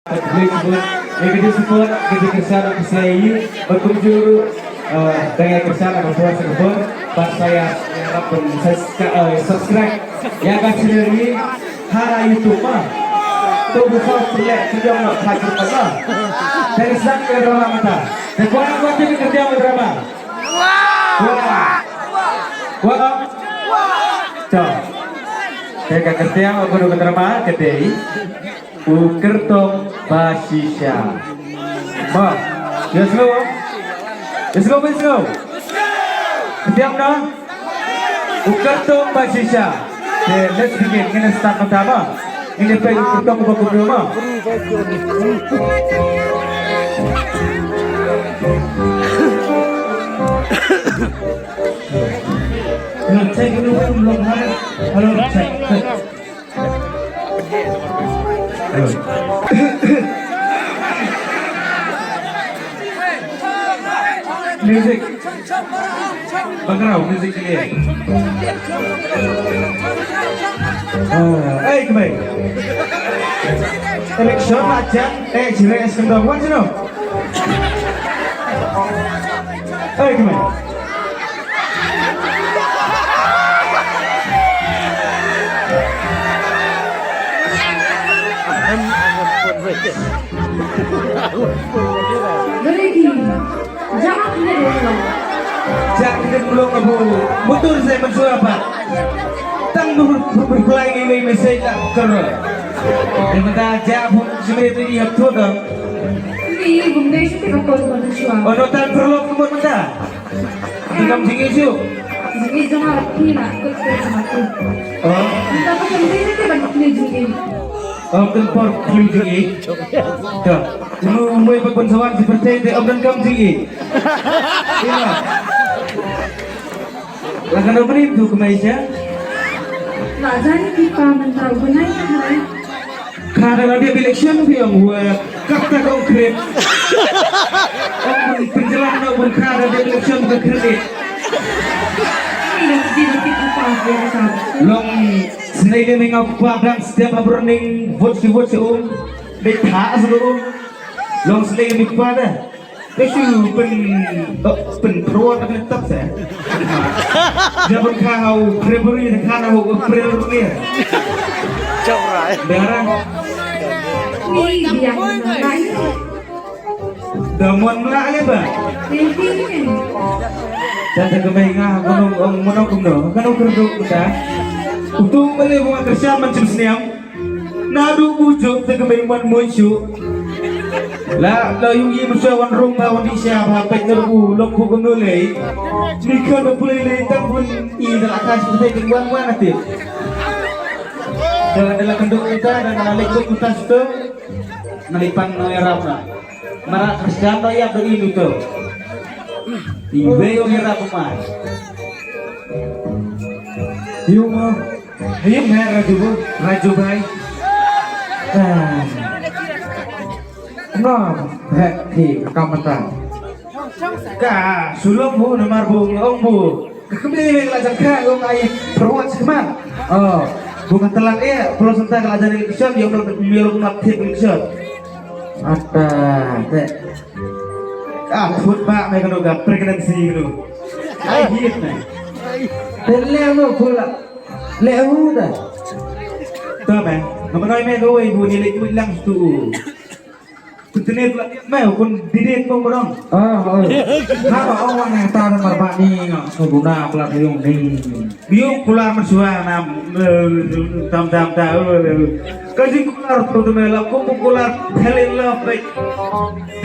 Yang disebut ketika saya berkunjung dengan kesana membuat server pas saya harapkan subscribe yang akan sendiri hara YouTube mah tuh bukan pelak sejauh nak hajar apa dari sang ke drama mata dan kurang kuat ini kerja drama wah saya kerja aku udah drama kedai Ukertong Basisha. Ma, let's go. Let's go, let's go. Diam na. Ukertong Basisha. Okay, let's begin. Kita start pertama. Ini pe ukertong baku dulu. Cek dulu belum hari. Halo, cek. Music Background music ini. Kembali. Election aja. Jire es kendang wan sino. Kembali. Jangan belum abu. Betul saya mensuruh apa? Tang berkulai ini mesej tak kerja. Sementara jawab sebenarnya ini apa dong? Ini bunda itu tidak perlu manusia. Ono tan perlu kebun benda. Tinggal tinggi su. Jadi jangan lagi nak ikut sama aku. Oh. Tapi bunda itu tidak perlu jadi. Om dan por klim tinggi. Dah. Kamu mulai berbensawan seperti itu om dan kamu tinggi. Iya. Lagan apa itu kemeja? Lajan kita mentau benar kan? Karena dia election yang gue kata konkret. Om penjelasan om karena dia election konkret. Ini tidak kita paham sama. Long senai dengan apa setiap running vote si dekha seluruh. Long senai dengan apa itu pen pro dan tetap saya. Jangan kau Februari karena kau Februari. Coba. Darah. Ini yang lain. Damuan melak apa? Ini. Jangan kebayang gunung menong gunung kan ukerduk kita. Untuk beli bunga kerja macam seniam. Nadu bujuk terkebayang muncul. La yung ibu sawan rumah Indonesia bapak terbu lokku gunulai nikah boleh tak pun ini akan seperti kebuan nanti dengan dalam kenduk kita dan nalik kita itu nalipan noyarapna marak kerjaan noyap do ini tuh ibe yung hirap mas yung merah raju bay nó hệ thì cầm mặt trăng cả sulung bu nomor bu ông bu kembali lagi jangka ông ayah perawat seman bukan telan pulau sentak ajar election yang belum biar aktif election ada teh food pak mereka udah pregnancy gitu hit nih dan leo pula leo dah tuh men mengenai mereka ibu nilai itu hilang tuh Kutinit lah, kun didit mo dong. Kalau orang yang tahu marba ni nggak guna pelat yung ni. Yung kular masua nam tam kasi kular tuh mela kular helin love baik.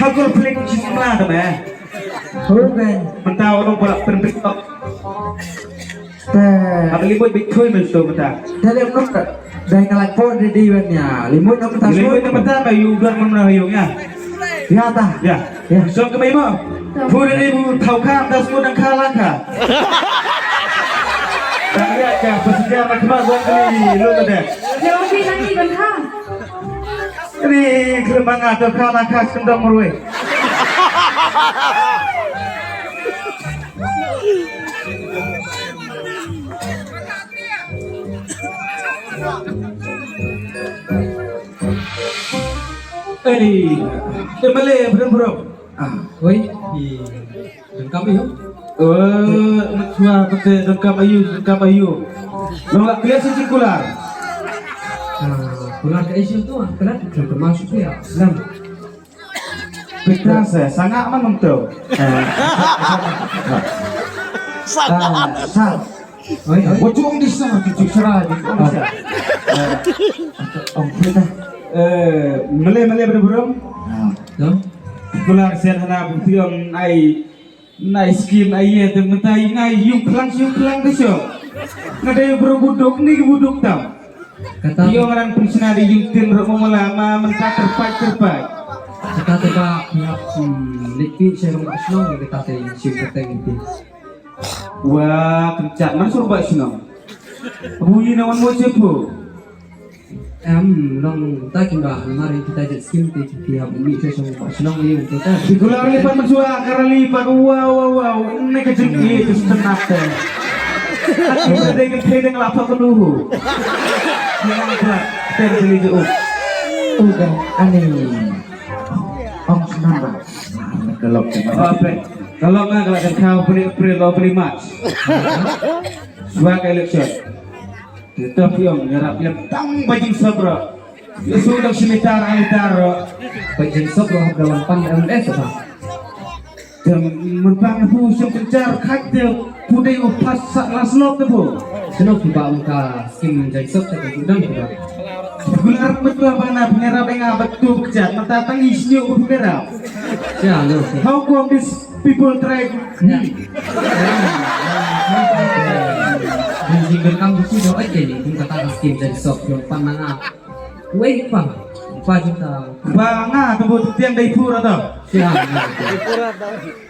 Hakul pelik cisma tuh meh. Bukan. Mentau dong pula penpikok. Apalagi buat bitcoin betul mentah. Dari orang dari ngelak pun di diwannya. Limut apa tak? Limut apa tak? Kayu udah mana hayungnya? Ya tak. Ya. So kemai mo. Pura ibu tahu kam das mo nang kalah ka. Tanya ka pesejarah kemajuan kali lu ada. Jauh sih nanti bentang. Ini kelembang atau kalah ka sendang merwe. Malay bro. Oi, di lengkap ya? Maksudnya betul dengkap ayu. Nolak dia sekular. Pulang ke Asia tuh, kenapa belum termasuk ya? Islam. Kita sangat menonton. Sar. Oi, oi. Wajung di sana cuci serah di sana. Kita Malay bro. Tuh. Sekular serhana buktiong ai skim ai ya tementai ngai yung kelang tu syo. Ngadai bro budok ni budok tam. Kata Dia orang pensionari yung tin ro lama mentah terpai. kata teba pihak lekti saya rumah Islam kita teh siu keteng itu. Wah, kencak mana suruh buat sino. Bunyi nawan mo cepo. Long tak kira mari kita jadi skim teh pihak ini saya rumah Islam ini kita. Digulang lipat mensua karena lipat wow. Ini kejengki itu setenat teh. Kita dengan lapa penuh. Yang apa? Terbeli jauh. Udah aneh. Om senang. Kalau akan kau beli match sebagai election tetapi yang nyerap yang tang bajing sabra ya sudah simitar Bagian sok roh dalam pan MS apa? dan mentang pusing kencar kate pudai upas laslop tu Senang tiba muka skim jadi sok saya gudang juga. gular betul mana penyerap yang betul kejar mentatang isinya penyerap Ya lo. how come these people try Jinggal kamu sih doa aja nih, kita kata skim jadi sok yang pan mana? Wait bang, 4 juta. banga tu tiang dari pura tu Siapa?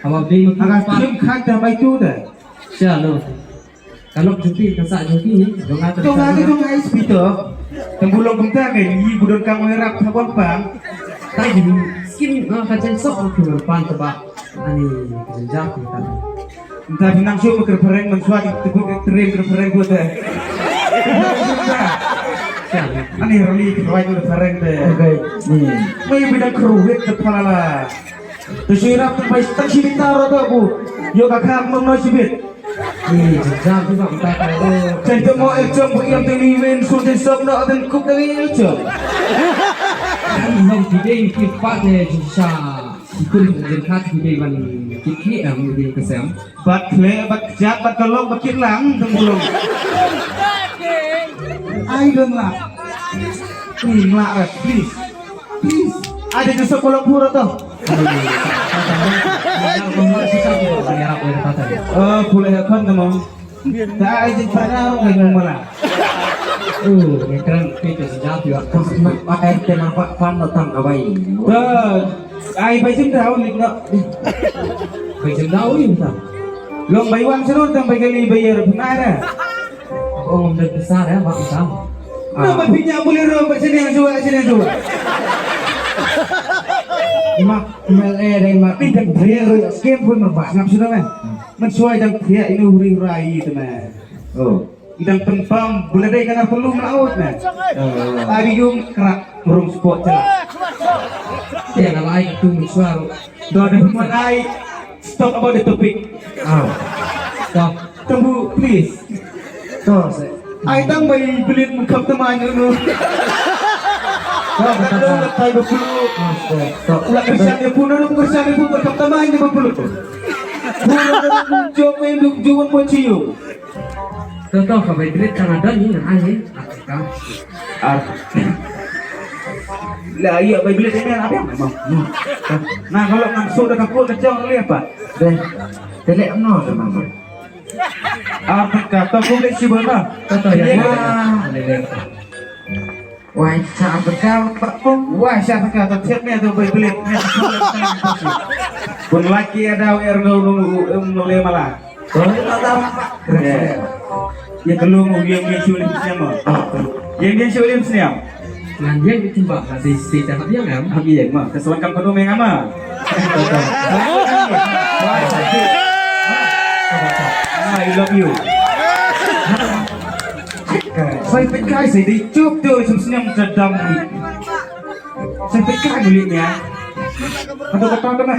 Awak beli akan makan tim kata itu dah Siapa? Kalau cuti kesak cuti ni, dong ada. Kau lagi dong ais pito, tembulong bentang kan, i budon kamu herap sabon bang. Tadi skim kajian sok orang pan tebak. Ani kerja kita. Entah binang syuk berperang mensuat itu terim berperang buat deh. Siapa? Ani roli ketuai berperang deh. Oke, nih. Mai bidang keruhit kepala lah. Terus herap terbaik tak sibitar atau bu. Yo kakak mau sibit. Nih, kerja juga kita kalau. Jadi mau ejom bu yang teliwin sudah sok nak dan kup dari ejom. Kan long video kita deh bisa ikut dengan kat video ban kita mungkin kesem. Bat kle, bat kejap, bat kolong, bat kilang tembulong. Ayo lah. Lah, please. Ada di sekolah pura tuh. Boleh kan kamu? Tak izin pada orang yang mana? Keren itu sejati waktu RT nampak pan datang kabai. Ai bayi tahu ni nak. Baik jauh ini tak? Long bayi wan seru tang bayi kali bayar penara. Oh, ngomong besar ya, Pak Isam. Nama pinjam boleh roh sini yang dua. Mak MLA dan mak tidak beri skim pun merbak ngap sudah kan? Mensuai dan pihak ini huri rai itu mah. Oh, idang penpam boleh deh karena perlu melaut mah. Hari yung kerak burung sport celak. Ya, kalau air itu mensuar. Dah ada mulai stop about the topic. Stop. Tunggu please. Terus. Ai tang bayi belit mukap teman nu. Kau kata letai berpuluh. Ulah kerjaan dia pun ada kerjaan dia pun mukap teman dia berpuluh. Puluh jom elok jual pun cium. Tahu kalau belit Kanada ni nak air. Lah iya bayi belit ini apa memang. Nah kalau langsung dah kapul kecil lihat pak. Telek no memang. Apa kata kulit si bola? Tahu ya. Wah, siapa kau Pak Pung? Wah, siapa kau tiapnya tu belit. Pun laki ada nule malah. Oh, tak apa. Ya kalau mau yang sulit siapa? Yang sulit siapa? Nganjeng itu mbak di state apa dia ngam? Iya, mah. Kesulitan penuh mengama. I love you. Saya pekai saya dicup tu sebenarnya macam Sampai kah gulitnya? Atau kata mana?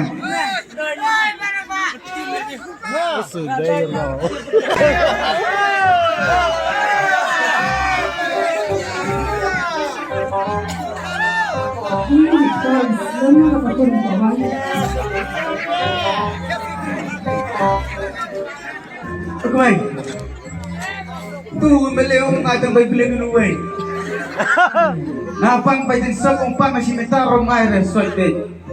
Belum apa pun bawang. Oke, baik. Tuh, beliau mengadang bayi beliau dulu, baik. Napang bayi sok umpang masih minta rom air deh.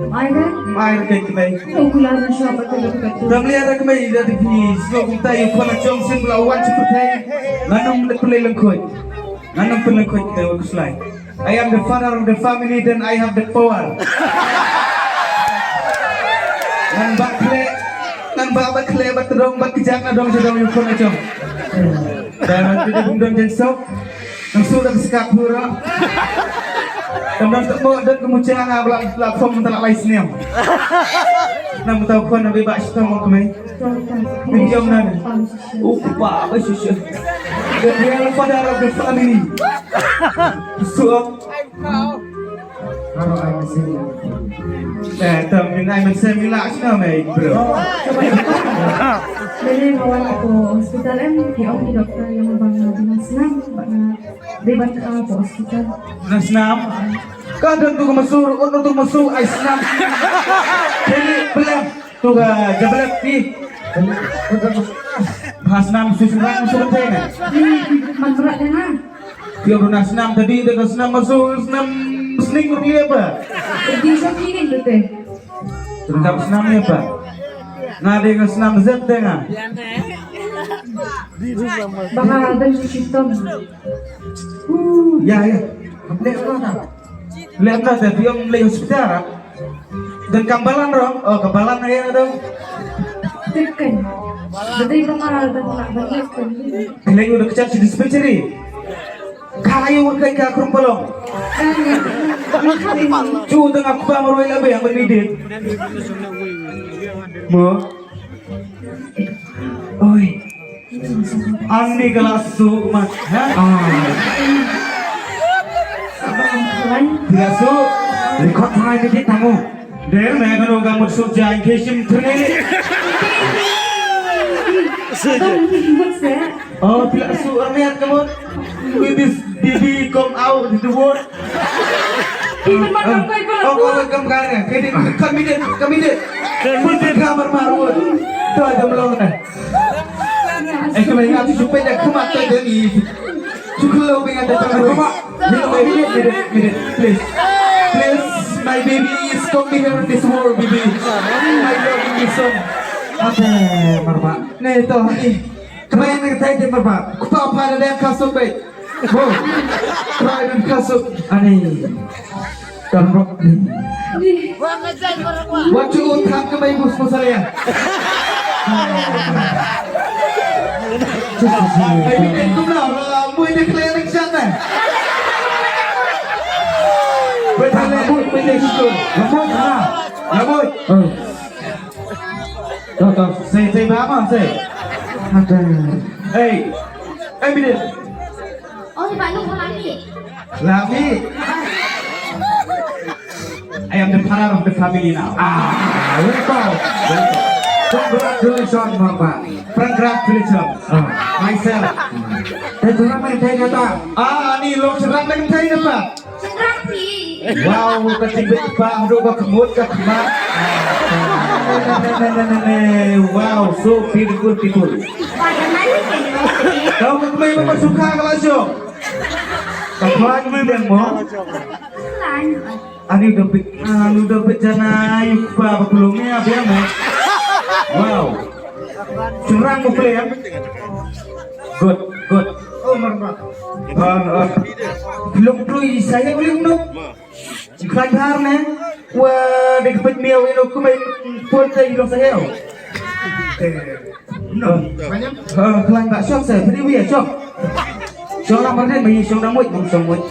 Air deh baik. Ukuran siapa tuh dekat tuh? Dan melihat kembali dari sini, sok umpang yang kau nak jom sim lawan seperti nanam pelengkot, nanam pelengkot itu selai. I am the father of the family dan I have the power. Nan bak kle bat dong bat kejak na dong sedang yukon na jom. Dan nanti di bundang jensok, nang sudah bersikap hura. Dan temu dan kemudian ngabla platform mentalak lain seniam. Nam tahu kau nabi bak syukur mau kemai. Pinjam nana. Upa besusu. Dan dia adalah father of the family. So, Kalau ayah saya. tapi nak macam ni lah sih namai bro. Coba kita. Beli kawan aku hospital di dokter yang bang senang, debat ke hospital. Senam. Kadang tu masuk, orang tu masuk, ay senam. Jadi belum tu jabalat di. Senam susuran masuk mana? Manfaat dengan. Dia pernah senam tadi, dia senam masuk senam seling dia apa? Di sini tu teh. Terkap senamnya apa? Ngade ke senam zat tengah. Bakal ada sistem. Ya. Lihat mana? Lihat mana? Tapi yang melihat hospital. Dan kambalan dong. Oh kambalan ya dong. Tekan. Jadi bakal ada nak banyak kan. Kalian udah kecap di dispensary. Kayu kayak ke kerumpulong. Cu tengah kubah marwai labe yang bermidit. Mo. Oi. Andi kelas su mat. Tidak su. Rekod hai ke tamu. Der me kan orang kamu su jangan kesim terni. Oh tidak su armiat kamu. With this Didi come out in the world. Oh, welcome kalian. Kami deh. Putih kamar marwut. Tuh ada melongan. Kami ingat supaya kemata jadi. Cukup lebih ada tangan rumah. Minute, please. My baby is coming here in this world, baby. My lovely son. Apa, marba? Nih toh, kemarin kita tadi marba. Kupa apa ada yang kasut baik. Oh, try dan kasut. Aneh. Dan rock. What you want ham kembali bos saya. Baby itu lah, mau ini kalian yang sana. Betul, betul itu. Lamoi. Tuh, saya berapa saya? Ada. Hey, Bidin. Oh, di Bandung mau lagi. Lami. I am the father of the family now. Welcome. Congratulations, Bapak. Congratulations. Myself. Itu ramai saya kata. Ni lo serang lagi saya apa? Sekrati. Wow, kecibit pak, aduh kemut kemat. Wow, so beautiful. Kau kembali memasuka kelas yo. Kapan bilang mau? Ani udah berjana yupa belumnya biar mau. Wow, curang mau play ya? Good. Oh marah. Belum play saya belum no. Iklan karena, wah dekat miau ini aku main puasa hilang saya. No, kelan tak syok saya, beri dia syok. Syok lah mana ni, syok dah muat, syok muat.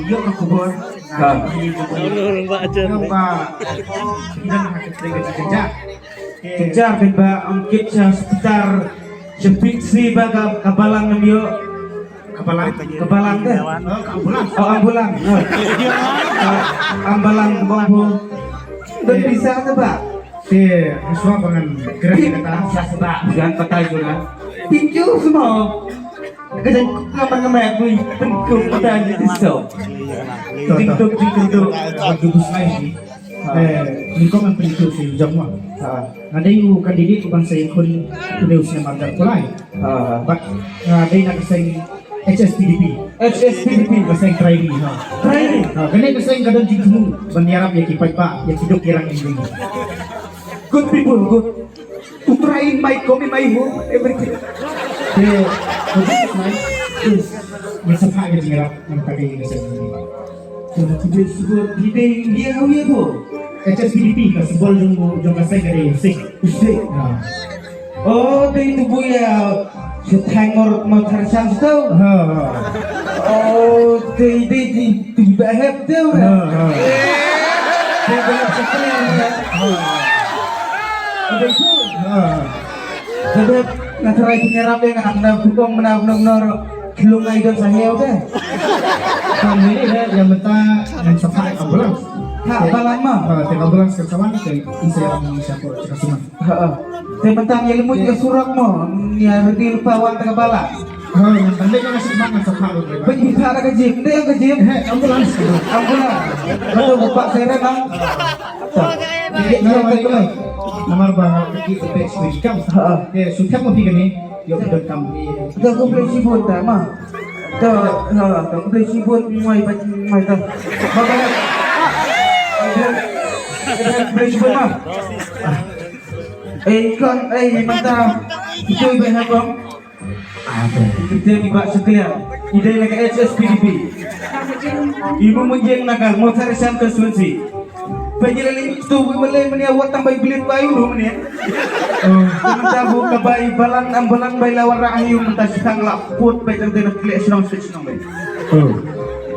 Yuk aku buat. Kejar beba angkit sekitar sepiksi baga kabalang namiyo. Kebalang deh. Ambulans. Oh ambulan. Ambalan bangku. Dan bisa tuh pak. Si Iswa pengen gerak kata Siapa pak? Jangan patah juga. Tinju semua. Kejan ngaman gue pengkum patah jadi so. Tingkuk. Dubus lain lingkong ang pinito si Jamwa. Ada yung kandidat ko bang sa ikon kudaw siya magdarkulay. But ada yung nakasang HSPDP. HSPDP. Kasang trainee. Training. Ganyan kasang kadang jing mo. Banyarap yung kipay pa. Yung kidok kirang ingin. Good people, good. To try in my coffee, my home, everything. Kaya, kudus lain. Yung sa pagod yung hirap ng tagay na sa ingin. Tidak sebut dia hawi apa? HSPDP kasi bol yung kasang kada yung sing. Usik. Oh, dari tubuh ya. Setengor mau tersam tu. Oh, di bahab tu. Dia belum sekolah. Ada tu. Sebab nak try penyerap yang nak bukong menang kilong idol saya dah. Kami ini yang mentah yang sampai ambulans. Tak lama. Tengah ambulans kerjaan itu bisa yang siapa cakap semua. Tentang ilmu juga surat mo, ya di lupa wan tengah bala. Yang tanda kan masih semangat sampai itu. Penyidik ada kejim, dia yang kejim. Ambulans. Betul bapak saya memang. Nomor bang kita page kamu. Sudah mau pergi ni, yuk kita kamu. Dah komplesi pun dah mah. Dah komplesi pun mai dah. Bapak. Komplesi pun mah. Kan, mantap. Itu ibu abang. Kita ni bak sekalian. Ide nak HSPDP. Ibu menjeng nakal motor sam konstituensi. Penjelasan itu boleh meniawat tambah bilik bayu dulu ni. Mantap buka bayi balan ambulan bayi lawan rahayu mentah setang laput bayi terdengar kelak senang senang bayi.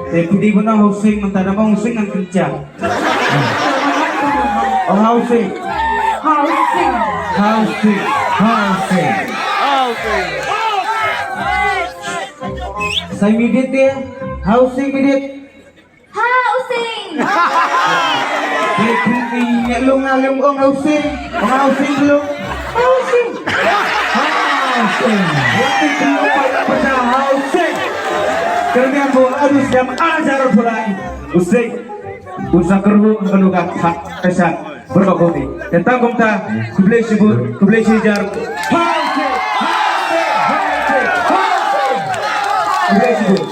Tapi di mana housing mentah nama housing yang kerja. Oh housing. Saya midit dia. Housing midit. Housing. Dia lu ngalung orang housing. Orang housing belum. Housing. Waktu pada housing. Kerana aku harus jam ajar pulai. Housing. Usaha kerja menukat hak kesan. Berbagai tentang komta kublai sejar kublai sebut